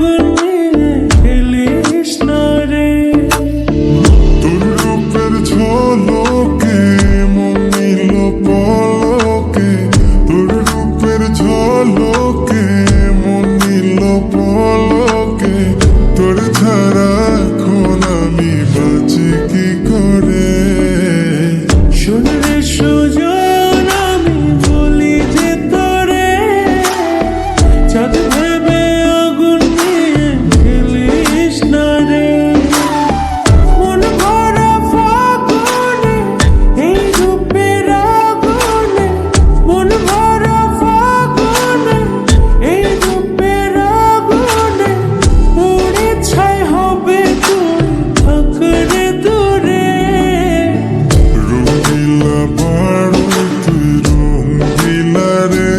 আগুন নিয়ে খেলিস না রে। তোর রূপের ঝলকে মন নিল পলকে, তোর রূপের ঝলকে মন নিল পলকে। তোর ছাড়া এখন আমি বাঁচি কি করে? শোন রে সুজন, আমি বলি যে তোরে, চাঁদ ভেবে আগুন নিয়ে খেলিস না রে। মন ভরা ফাগুনে এই রূপের আগুনে, মন ভরা ফাগুনে এই রূপের আগুনে, পুড়ে ছাই হবে তুই থাক রে দূরে। রঙিলা পাড়ো তুই রঙিলা রে,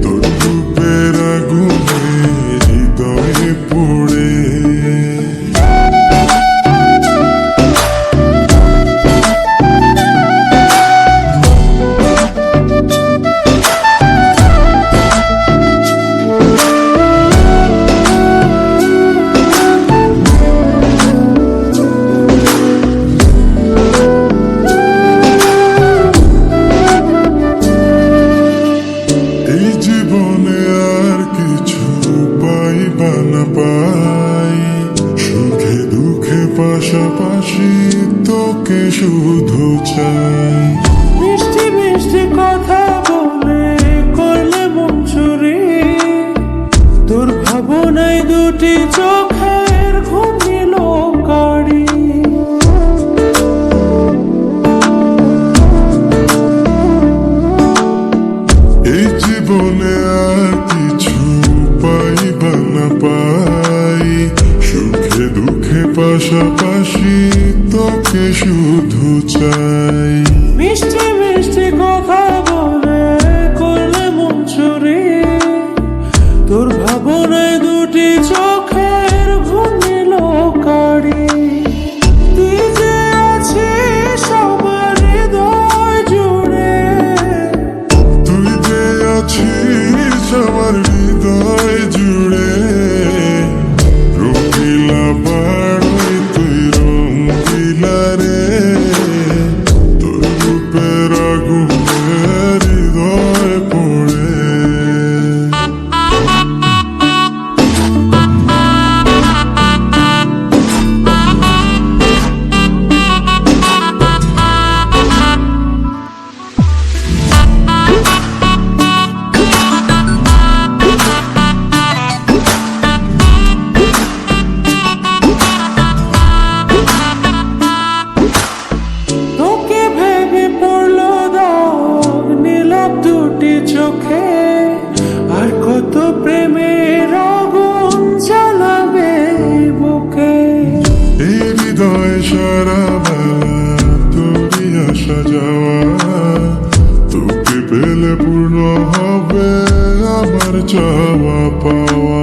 তোর রূপের আগুনে হৃদয়ে পড়ে। এই জীবনে আর কিছু পাইবা না পাই, সুখে দুঃখে পাশাপাশি তোকে শুধু চাই। মিষ্টি মিষ্টি কথা বলে করলে মন চুরি, তোর ভাবনায় দুটি চোখের ঘুম নিল কাড়ি। এই জীবনে আর কিছু পাইবা না পাই, সুখে দুঃখে পাশাপাশি তোকে শুধু চাই। মিষ্টি মিষ্টি কথা বলে করলে মন চুরি, তোর ভাবনায় দুটি চোখের ঘুম নিল কাড়ি। তুই যে আছিস আমার হৃদয় জুড়ে, তুই যে আছিস আমার হৃদয় জুড়ে। রঙিলা পাড়োই তুই রঙিলা রে, তোর রূপের আগুনে হৃদয় পড়ে। তোকে ভেবে পড়লো দাগ নীলাভ দুটি চোখে, আর কত প্রেমের আগুন জ্বালাবে বুকে। এই হৃদয় সারা বেলা তোরই আসা যাওয়া, তোকে পেলে পূর্ণ হবে আমার চাওয়া পাওয়া।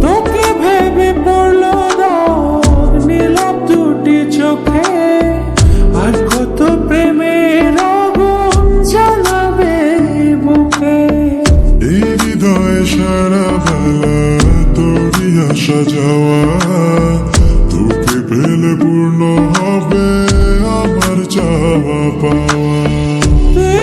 তোকে ভেবে পড়লো দাগ নীলাভ দুটি চোখে, আর কত প্রেমের আগুন জ্বালাবে বুকে। এই হৃদয় সারা বেলা তোরই আসা যাওয়া, তোকে পেলে পূর্ণ হবে আমার চাওয়া পাওয়া। তুই